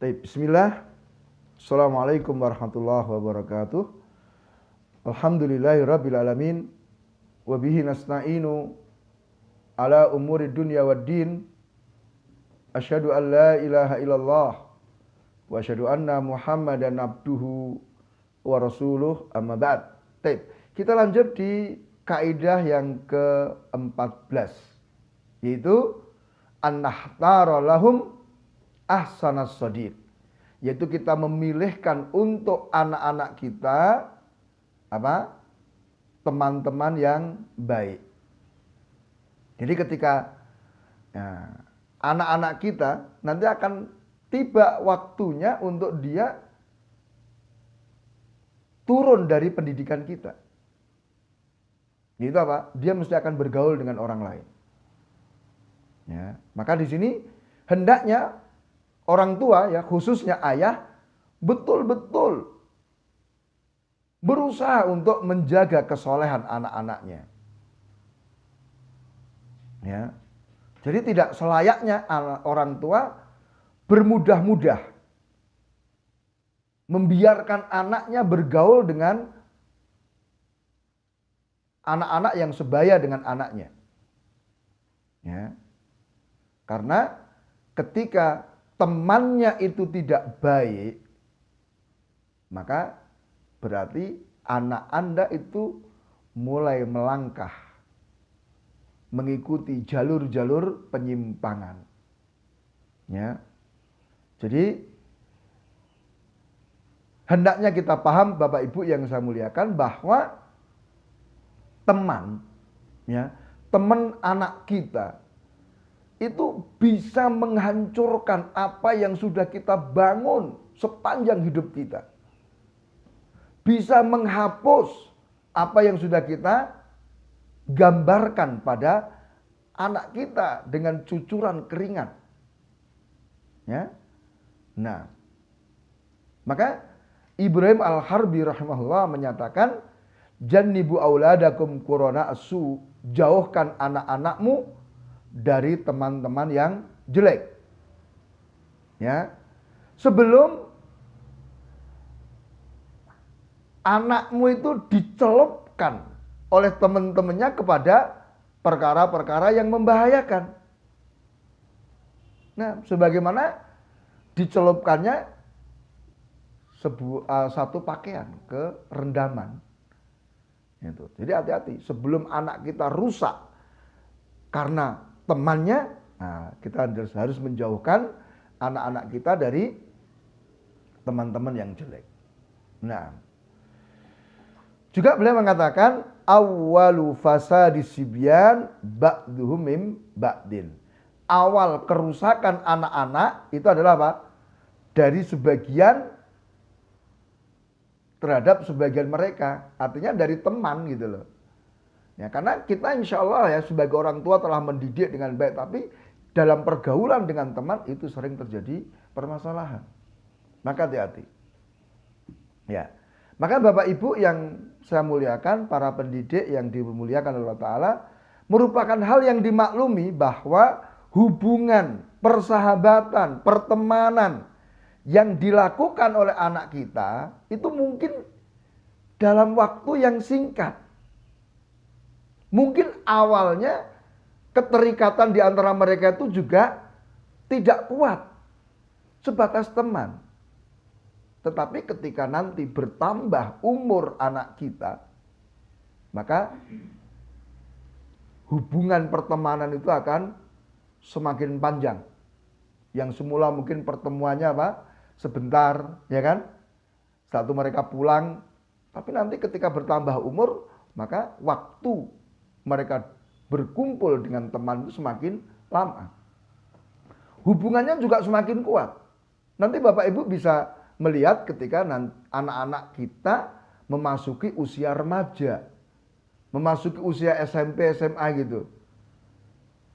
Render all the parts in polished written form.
Baik, bismillah. Assalamualaikum warahmatullahi wabarakatuh. Alhamdulillahirabbil alamin wa bihi nasta'inu ala umuri dunya waddin. Asyhadu an la ilaha illallah wa asyhadu anna Muhammadan abduhu wa rasuluh, amma ba'd. Baik, kita lanjut di kaidah yang ke-14, yaitu an-nahtara lahum ahsanas sadid, yaitu kita memilihkan untuk anak-anak kita teman-teman yang baik. Jadi ketika anak-anak kita nanti akan tiba waktunya untuk dia turun dari pendidikan kita. Itu apa? Dia mesti akan bergaul dengan orang lain. Ya, maka di sini hendaknya orang tua, ya khususnya ayah, betul-betul berusaha untuk menjaga kesolehan anak-anaknya. Ya, jadi tidak selayaknya orang tua bermudah-mudah membiarkan anaknya bergaul dengan anak-anak yang sebaya dengan anaknya. Ya, karena ketika temannya itu tidak baik, maka berarti anak Anda itu mulai melangkah mengikuti jalur-jalur penyimpangan. Ya. Jadi hendaknya kita paham, Bapak Ibu yang saya muliakan, bahwa teman, ya, teman anak kita itu bisa menghancurkan apa yang sudah kita bangun sepanjang hidup kita. Bisa menghapus apa yang sudah kita gambarkan pada anak kita dengan cucuran keringat. Ya. Nah, maka Ibrahim Al-Harbi rahimahullah menyatakan, jannibu auladakum qurana asu, jauhkan anak-anakmu dari teman-teman yang jelek. Ya. Sebelum anakmu itu dicelupkan oleh teman-temannya kepada perkara-perkara yang membahayakan. Nah, sebagaimana dicelupkannya satu pakaian ke rendaman. Itu. Jadi hati-hati sebelum anak kita rusak karena temannya, kita harus menjauhkan anak-anak kita dari teman-teman yang jelek. Nah, juga beliau mengatakan awwalu fasadis sibyan ba'duhum mim ba'din. Awal kerusakan anak-anak itu adalah apa? Dari sebagian terhadap sebagian mereka. Artinya dari teman gitu loh. Ya, karena kita insya Allah ya sebagai orang tua telah mendidik dengan baik, tapi dalam pergaulan dengan teman itu sering terjadi permasalahan. Maka hati-hati. Ya, maka Bapak Ibu yang saya muliakan, para pendidik yang dimuliakan oleh Allah Ta'ala, merupakan hal yang dimaklumi bahwa hubungan, persahabatan, pertemanan yang dilakukan oleh anak kita itu mungkin dalam waktu yang singkat. Mungkin awalnya keterikatan di antara mereka itu juga tidak kuat, sebatas teman. Tetapi ketika nanti bertambah umur anak kita, maka hubungan pertemanan itu akan semakin panjang. Yang semula mungkin pertemuannya sebentar, ya kan? Satu mereka pulang, tapi nanti ketika bertambah umur, maka waktu mereka berkumpul dengan teman itu semakin lama. Hubungannya juga semakin kuat. Nanti Bapak Ibu bisa melihat ketika anak-anak kita memasuki usia remaja, memasuki usia SMP, SMA gitu.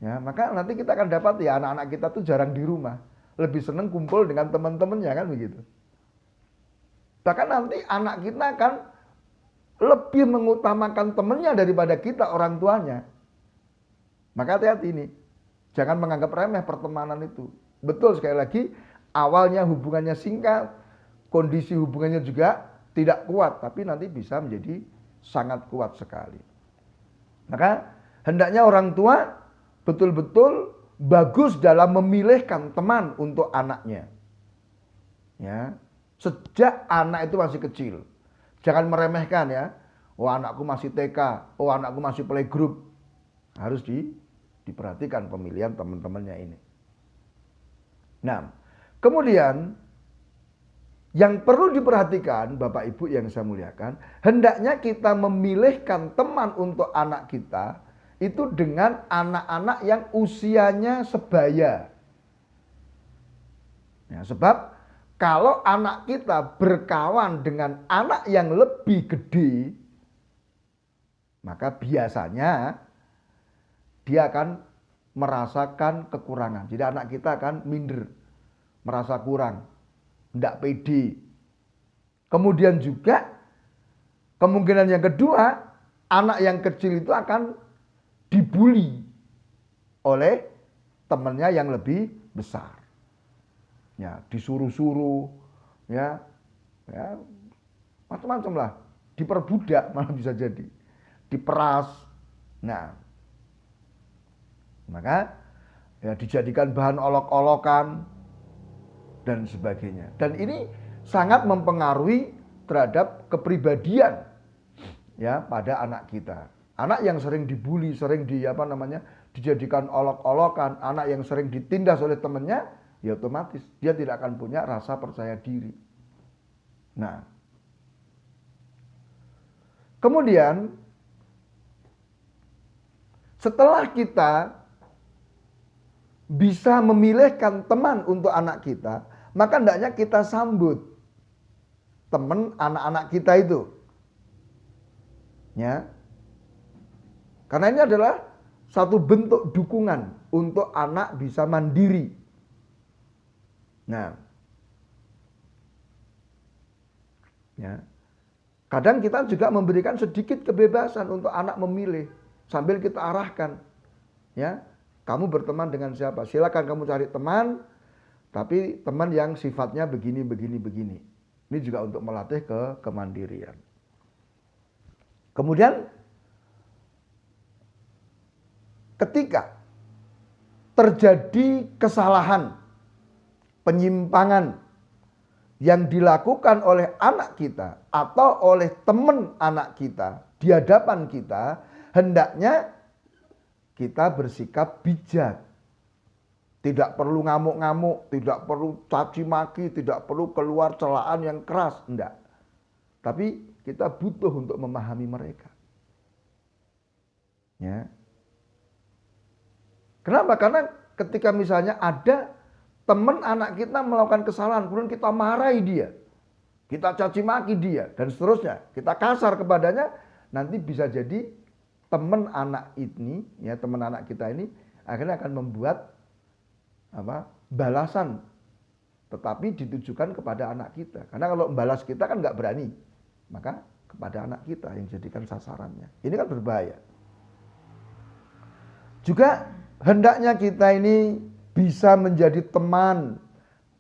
Ya, maka nanti kita akan dapat ya anak-anak kita tuh jarang di rumah, lebih senang kumpul dengan teman-temannya kan begitu. Bahkan nanti anak kita akan lebih mengutamakan temannya daripada kita orang tuanya. Maka hati-hati ini. Jangan menganggap remeh pertemanan itu. Betul sekali lagi, awalnya hubungannya singkat, kondisi hubungannya juga tidak kuat, tapi nanti bisa menjadi sangat kuat sekali. Maka hendaknya orang tua betul-betul bagus dalam memilihkan teman untuk anaknya. Ya, sejak anak itu masih kecil. Jangan meremehkan ya. Oh anakku masih TK, oh anakku masih playgroup. Harus diperhatikan pemilihan teman-temannya ini. Nah, kemudian yang perlu diperhatikan Bapak Ibu yang saya muliakan, hendaknya kita memilihkan teman untuk anak kita itu dengan anak-anak yang usianya sebaya. Ya, sebab kalau anak kita berkawan dengan anak yang lebih gede, maka biasanya dia akan merasakan kekurangan. Jadi anak kita akan minder, merasa kurang, tidak pede. Kemudian juga kemungkinan yang kedua, anak yang kecil itu akan dibully oleh temannya yang lebih besar. Ya, disuruh-suruh, ya macam-macam lah, diperbudak malah bisa jadi. Diperas. Nah, maka ya dijadikan bahan olok-olokan dan sebagainya. Dan ini sangat mempengaruhi terhadap kepribadian ya pada anak kita. Anak yang sering dibully, sering dijadikan olok-olokan, anak yang sering ditindas oleh temannya, ya otomatis dia tidak akan punya rasa percaya diri. Nah, kemudian setelah kita bisa memilihkan teman untuk anak kita, maka hendaknya kita sambut teman anak-anak kita itu. Ya. Karena ini adalah satu bentuk dukungan untuk anak bisa mandiri. Nah. Ya. Kadang kita juga memberikan sedikit kebebasan untuk anak memilih. Sambil kita arahkan, ya, kamu berteman dengan siapa? Silakan kamu cari teman, tapi teman yang sifatnya begini. Ini juga untuk melatih kemandirian. Kemudian, ketika terjadi kesalahan, penyimpangan yang dilakukan oleh anak kita atau oleh teman anak kita di hadapan kita, hendaknya kita bersikap bijak. Tidak perlu ngamuk-ngamuk, tidak perlu caci maki, tidak perlu keluar celaan yang keras, enggak. Tapi kita butuh untuk memahami mereka. Ya. Kenapa? Karena ketika misalnya ada teman anak kita melakukan kesalahan, kemudian kita marahi dia, kita caci maki dia, dan seterusnya, kita kasar kepadanya, nanti bisa jadi teman anak ini, ya teman anak kita ini akhirnya akan membuat balasan, tetapi ditujukan kepada anak kita. Karena kalau membalas kita kan nggak berani, maka kepada anak kita yang jadikan sasarannya. Ini kan berbahaya. Juga hendaknya kita ini bisa menjadi teman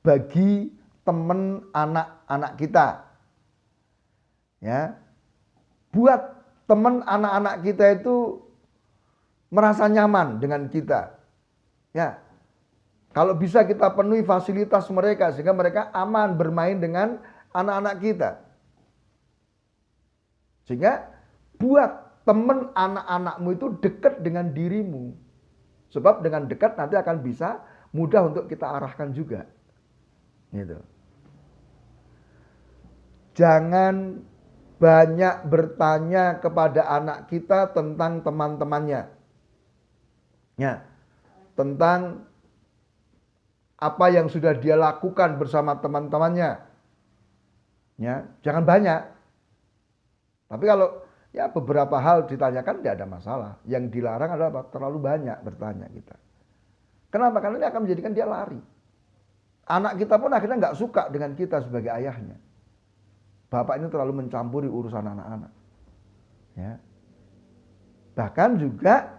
bagi teman anak-anak kita. Ya, buat teman anak-anak kita itu merasa nyaman dengan kita. Ya. Kalau bisa kita penuhi fasilitas mereka sehingga mereka aman bermain dengan anak-anak kita. Sehingga buat teman anak-anakmu itu dekat dengan dirimu. Sebab dengan dekat nanti akan bisa mudah untuk kita arahkan juga. Gitu. Jangan banyak bertanya kepada anak kita tentang teman-temannya. Ya, tentang apa yang sudah dia lakukan bersama teman-temannya. Ya, jangan banyak. Tapi kalau ya beberapa hal ditanyakan tidak ada masalah. Yang dilarang adalah terlalu banyak bertanya kita. Kenapa? Karena ini akan menjadikan dia lari. Anak kita pun akhirnya nggak suka dengan kita sebagai ayahnya. Bapak ini terlalu mencampuri urusan anak-anak. Ya. Bahkan juga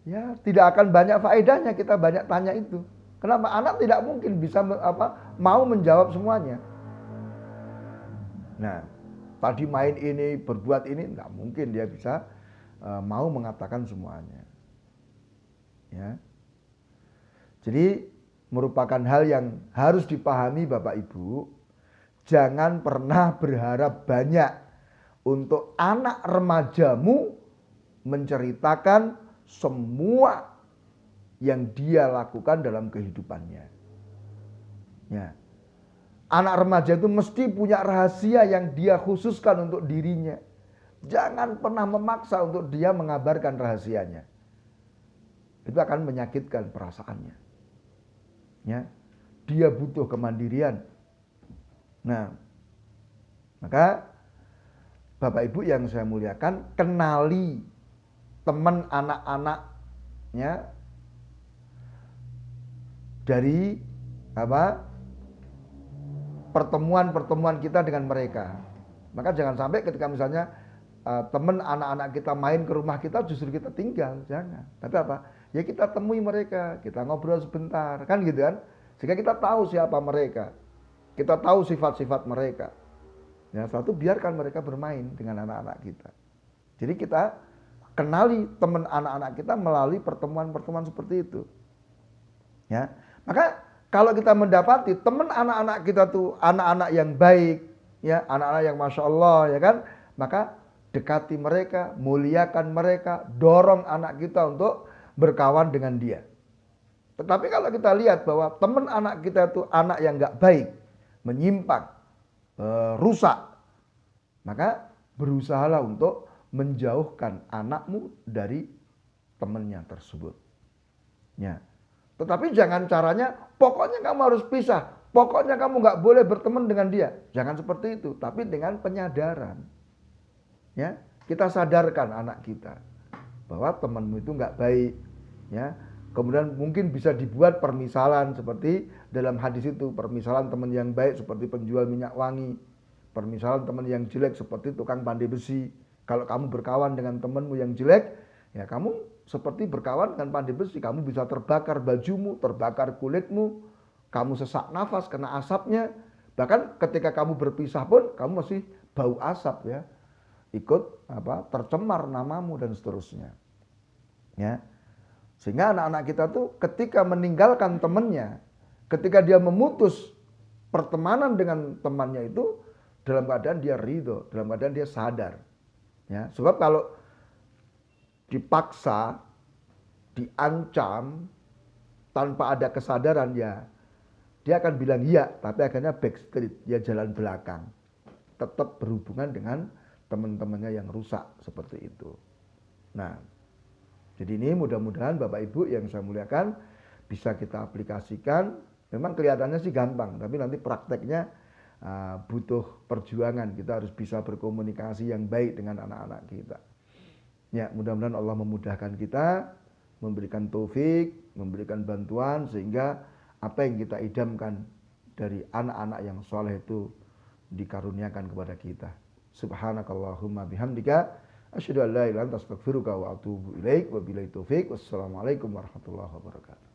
ya tidak akan banyak faedahnya kita banyak tanya itu. Kenapa? Anak tidak mungkin bisa mau menjawab semuanya. Nah, tadi main ini, berbuat ini, nggak mungkin dia bisa mau mengatakan semuanya. Ya. Jadi merupakan hal yang harus dipahami Bapak Ibu. Jangan pernah berharap banyak untuk anak remajamu menceritakan semua yang dia lakukan dalam kehidupannya. Ya. Anak remaja itu mesti punya rahasia yang dia khususkan untuk dirinya. Jangan pernah memaksa untuk dia mengabarkan rahasianya. Itu akan menyakitkan perasaannya. Ya. Dia butuh kemandirian. Nah, maka Bapak Ibu yang saya muliakan, kenali teman anak-anaknya dari pertemuan-pertemuan kita dengan mereka. Maka jangan sampai ketika misalnya teman anak-anak kita main ke rumah kita justru kita tinggal, jangan. Tapi ya kita temui mereka, kita ngobrol sebentar, kan gitu kan? Sehingga kita tahu siapa mereka, kita tahu sifat-sifat mereka. Ya, satu biarkan mereka bermain dengan anak-anak kita. Jadi kita kenali teman anak-anak kita melalui pertemuan-pertemuan seperti itu. Ya, maka kalau kita mendapati teman anak-anak kita tuh anak-anak yang baik, ya anak-anak yang masya Allah, ya kan, maka dekati mereka, muliakan mereka, dorong anak kita untuk berkawan dengan dia. Tetapi kalau kita lihat bahwa teman anak kita itu anak yang nggak baik, menyimpang, rusak, maka berusahalah untuk menjauhkan anakmu dari temannya tersebut. Ya. Tetapi jangan caranya, pokoknya kamu harus pisah, pokoknya kamu nggak boleh berteman dengan dia. Jangan seperti itu, tapi dengan penyadaran. Ya, kita sadarkan anak kita bahwa temanmu itu nggak baik. Ya, kemudian mungkin bisa dibuat permisalan seperti dalam hadis itu, permisalan teman yang baik seperti penjual minyak wangi, permisalan teman yang jelek seperti tukang pandai besi. Kalau kamu berkawan dengan temanmu yang jelek, ya kamu seperti berkawan dengan pandai besi, kamu bisa terbakar bajumu, terbakar kulitmu, kamu sesak nafas kena asapnya. Bahkan ketika kamu berpisah pun kamu masih bau asap ya. Ikut tercemar namamu dan seterusnya. Ya. Sehingga anak-anak kita tuh ketika meninggalkan temannya, ketika dia memutus pertemanan dengan temannya itu dalam keadaan dia ridho, dalam keadaan dia sadar. Ya, sebab kalau dipaksa, diancam, tanpa ada kesadaran ya, dia akan bilang iya, tapi akhirnya backstreet, dia jalan belakang. Tetap berhubungan dengan teman-temannya yang rusak seperti itu. Nah, jadi ini mudah-mudahan Bapak Ibu yang saya muliakan bisa kita aplikasikan. Memang kelihatannya sih gampang, tapi nanti prakteknya butuh perjuangan. Kita harus bisa berkomunikasi yang baik dengan anak-anak kita. Ya, mudah-mudahan Allah memudahkan kita, memberikan taufik, memberikan bantuan sehingga apa yang kita idamkan dari anak-anak yang soleh itu dikaruniakan kepada kita. Subhanakallahumma bihamdika asyhadu an la ilaha illa anta astaghfiruka wa atubu ilaik wa billahi taufik. Wassalamualaikum warahmatullahi wabarakatuh.